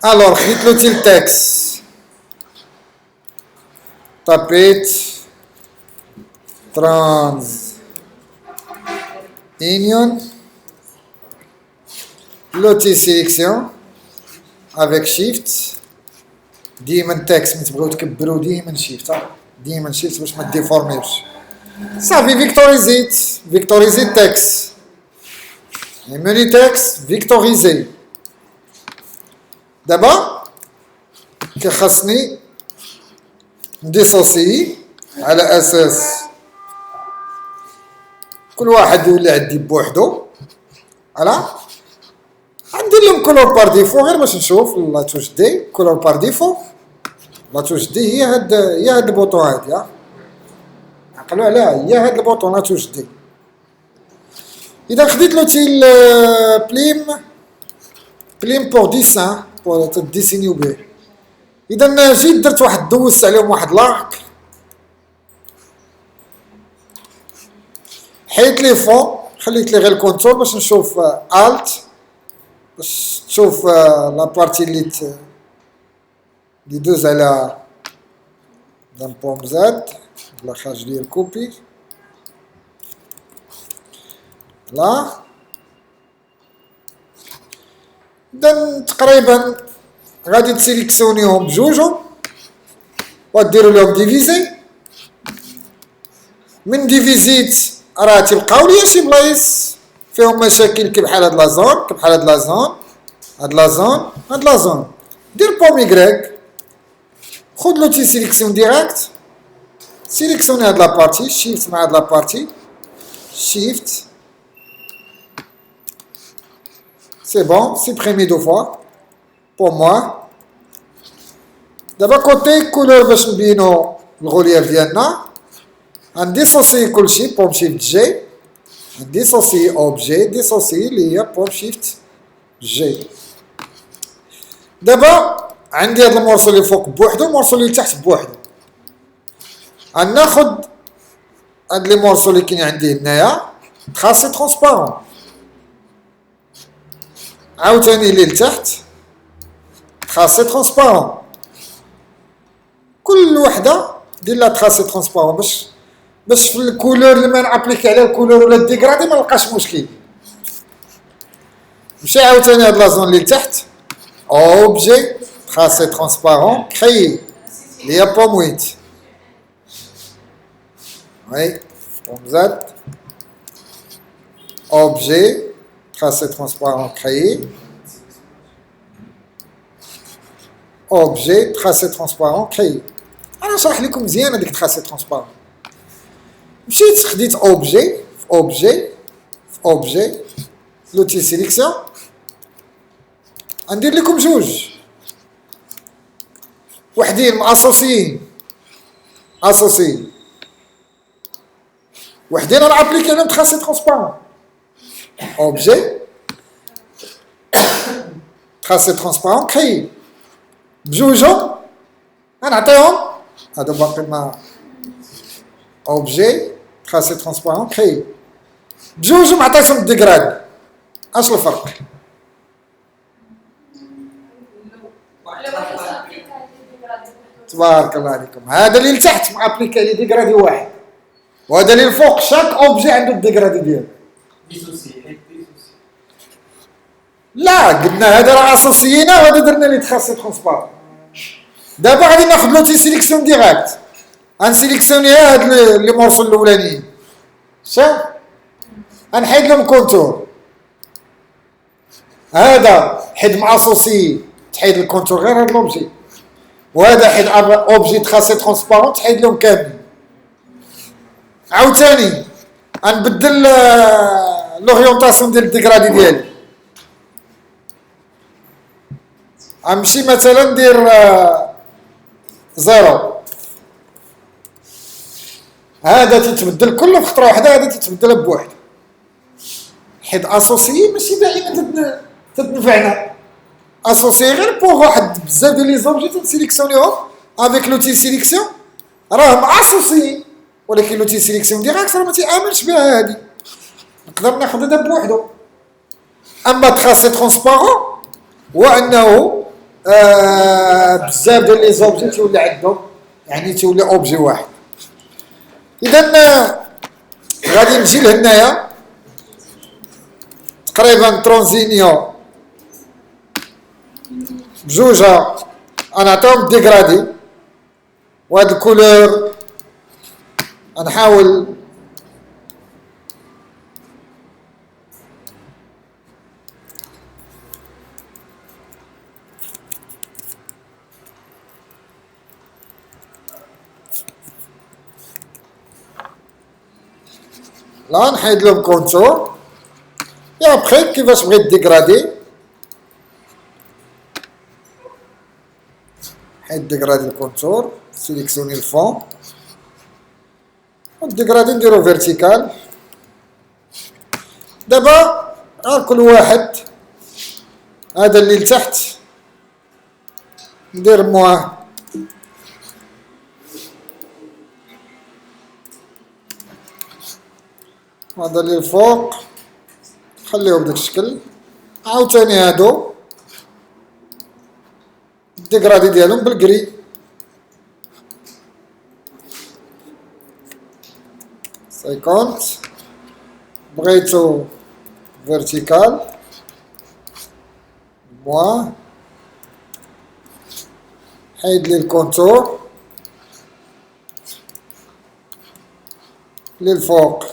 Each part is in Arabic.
الوغ خديت لوتي التكس طبيت ترانز union لوتي سيليكسيون افيك شيفت ديما تكس ملي تبغيو تكبروا ديما شيفت ديما شيفت باش ما ديفورميوش صافي فيكتوريزيت تكس موني تكس فيكتوريزي دابا كيخصني نديسوسي على اساس كل واحد يولي عندي بوحدو على غندير لهم كولور بار ديفو غير باش نشوف لا توش دي كولور بار ديفو لا توش دي هي هاد البوطون هادي عقلوا عليها هي هاد البوطون لا توش دي اذا خديت لوتي بليم بور ديسان بور تديسينيو به اذا جيت درت واحد دوزت عليهم واحد لاك حيت لي فون خليت لي غير الكونتور باش نشوف الت باش تشوف لا بارتي اللي دوز على دان بوم زاد بلا خارج لي الكوبي لا اذا تقريبا غادي تسيليكسيونيهم بجوجهم وديروا لهم ديفيزي من ديفيزيت راه تلقاو لي شي بلايص فيهم مشاكل كي بحال هاد لازون كي بحال هاد لازون هاد لازون هاد لازون دير بوم يكريك خد لوتي سيليكسيون ديريكت سيليكسيوني هاد لابارتي شيفت مع هاد لابارتي شيفت سي بون سيبريمي دو فوا بور موا دابا كوتي كولور باش نبينو الغولياف ديالنا غنديسوسي كلشي بوم شيفت جي ديسوسي اوبجي ديسوسي اللي هي بوم شيفت جي دابا عندي هاد المورسو اللي فوق بوحدو المورسو اللي تحت بوحدو غناخد هاد لي مورسو اللي كاين عندي هنايا خاصي ترونسبارون عاوتاني اللي لتحت خاصي ترونسبارون كل وحده دير لها تراسي ترونسبارون باش في الكولور لما نابليكي على الكولور ولا الديغرادي ما نلقاش مشكل نمشي عاوتاني هاد لازون اللي تحت اوبجي تراسي ترونسبارون كريي اللي هي بوم ويت وي بوم زاد اوبجي تراسي ترونسبارون كريي اوبجي تراسي ترونسبارون كريي انا نشرح لكم مزيان هذيك تراسي ترونسبارون مشيت خديت اوبجي في اوبجي لوتي سيليكسيون غندير لكم جوج وحدين ماسوسيين وحدين نابليكي عليهم تراسي ترونسبارون اوبجي تراسي ترونسبارون كري بجوجهم غنعطيهم هادو باقي ما اوبجي تراسي ترونسبارون كري بجوجهم عطيتهم الديغراد اش الفرق تبارك الله عليكم هذا اللي لتحت مابليكي عليه ديغرادي واحد وهذا اللي الفوق شاك اوبجي عنده الديغرادي ديالو لا قلنا هذا راه اسوسيينا وهذا درنا لي تراسي ترونسبارون دابا غادي ناخذ لوتي سيليكسيون ديريكت غنسيليكسيوني هاد لي مورسو الاولانيين شوف غنحيد لهم كونتور هذا حيد مع اسوسي تحيد الكونتور غير هاد لوبجي وهذا حيد اوبجي تراسي ترونسبارون تحيد لهم كاملين عاوتاني غنبدل لوريونطاسيون ديال الديغرادي ديالي غنمشي مثلا ندير زيرو هذا تتبدل كله في خطره واحده هذا تتبدل بوحده حيت اسوسيي ماشي دائما تتنفعنا اسوسيي غير بوغ واحد بزاف ديال لي زوبجي تنسيليكسيونيهم افيك لوتي سيليكسيون راهم اسوسيي ولكن لوتي سيليكسيون ديريكت راه ما تيامنش بها هادي نقدر ناخذ هذا بوحدو اما تراسي ترونسبارون هو انه بزاف ديال لي زوبجي تولي عندهم، يعني تولي اوبجي واحد. اذا غادي نجي لهنايا تقريبا ترونزينيو بجوجها غنعطيهم ديغرادي، وهاد الكولور غنحاول لا نحيد لهم كونتور. يا بخي كيفاش بغيت ديغرادي، حيد ديغرادي الكونتور، سيليكسيوني الفون، والديغرادي نديرو فيرتيكال. دابا كل واحد، هذا اللي لتحت ندير مواه، هذا اللي الفوق خليه بداك الشكل. عاوتاني هادو الديغرادي ديالهم بالكري، سيكونت بغيتو فيرتيكال مواه، حيد لي الكونتور للفوق.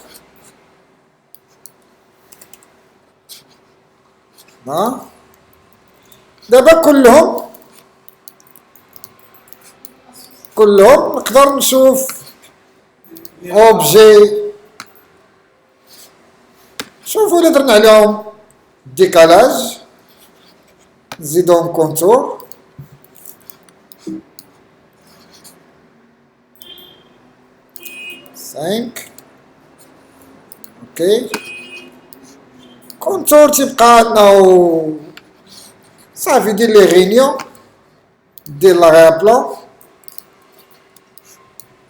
دابا كلهم نقدر نشوف اوبجي. شوفوا الا درنا عليهم ديكالاج نزيدوهم كونتور، سانك اوكي. كونتور تيبقى انه صافي، دير لي غينيون، دير لا غابلون.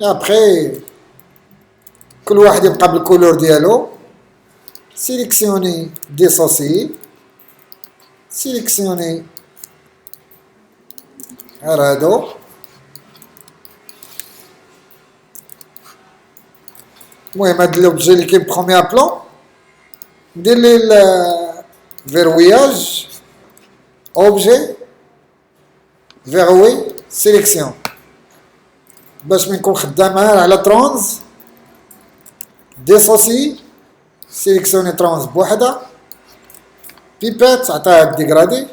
ابخي كل واحد يبقى بالكولور ديالو. سيليكسيوني ديسوسي، سيليكسيوني غير هادو، المهم هاد لوبجي اللي كاين بخوميير بلون ندير ليه فيروياج، اوبجي فيروي سيليكسيون، باش من نكون خدامها على ترونز. ديسوسي سيليكسيوني ترونز بوحدها، بيبات عطاها الديغرادي.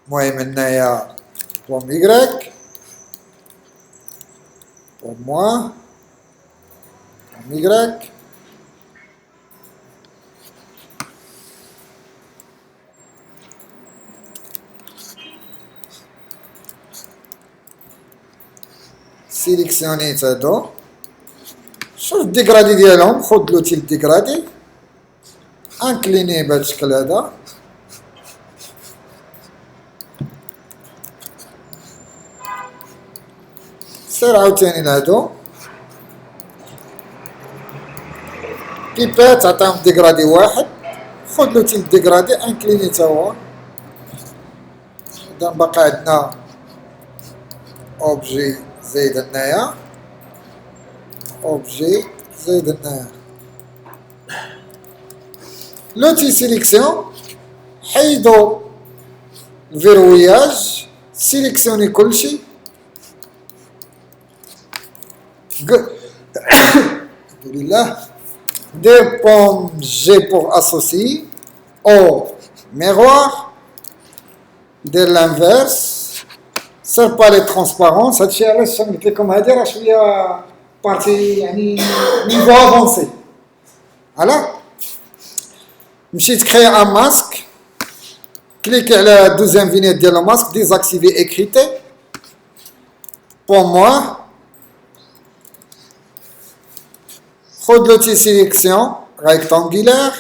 المهم هنايا بوم يكراك بوم موان بوم يكراك، سيليكسيونيت هادو. شوف الديغرادي ديالهم، خد لوتي الديغرادي انكلينيه بهذا الشكل هذا، سير عاوتاني لهادو بيبات عطاهم ديغرادي واحد، خد لوتي الديغرادي انكليني تا هو. اذا باقي عندنا اوبجي زايد هنايا، اوبجي زايد هنايا، لوتي سيليكسيون، حيدو الفيروياج، سيليكسيوني كلشي. لله دير بوم جي بور اسوسي او ميغوار، دير لانفيرس، سير با لي ترونسبارونس. هادشي علاش قلت لكم هادي راه شويه بارتي يعني نيفو افونسي. على مشيت كري ان ماسك، كليكي على دوزيام فينيت ديال لو ماسك، ديزاكتيفي اكريتي بور موا، خد لوتي سيليكسيون ريكتانغولار،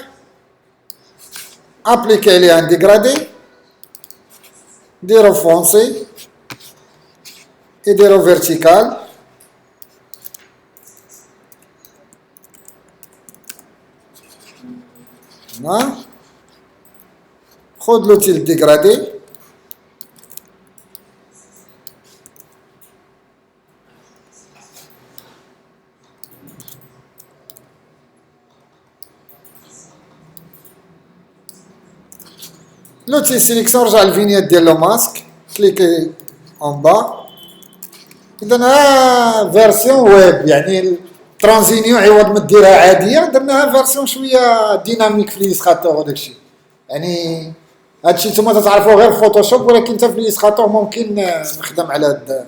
ابليكي عليه ان ديغرادي، ديرو فونسي et ديرو فيرتيكال. خذ لوتيل ديغرادي، لوتيل سيليكسيون رجع الفينيات ديال لو ماسك، كليكي اون با. اذا ها فيرسيون ويب، يعني ترانزينيو عوض ما ديرها عاديه درناها فيرسيون شويه ديناميك في ليسخاتور وداكشي. يعني هادشي نتوما تتعرفوه غير في فوتوشوب، ولكن حتى في ليسخاتور ممكن نخدم على هاد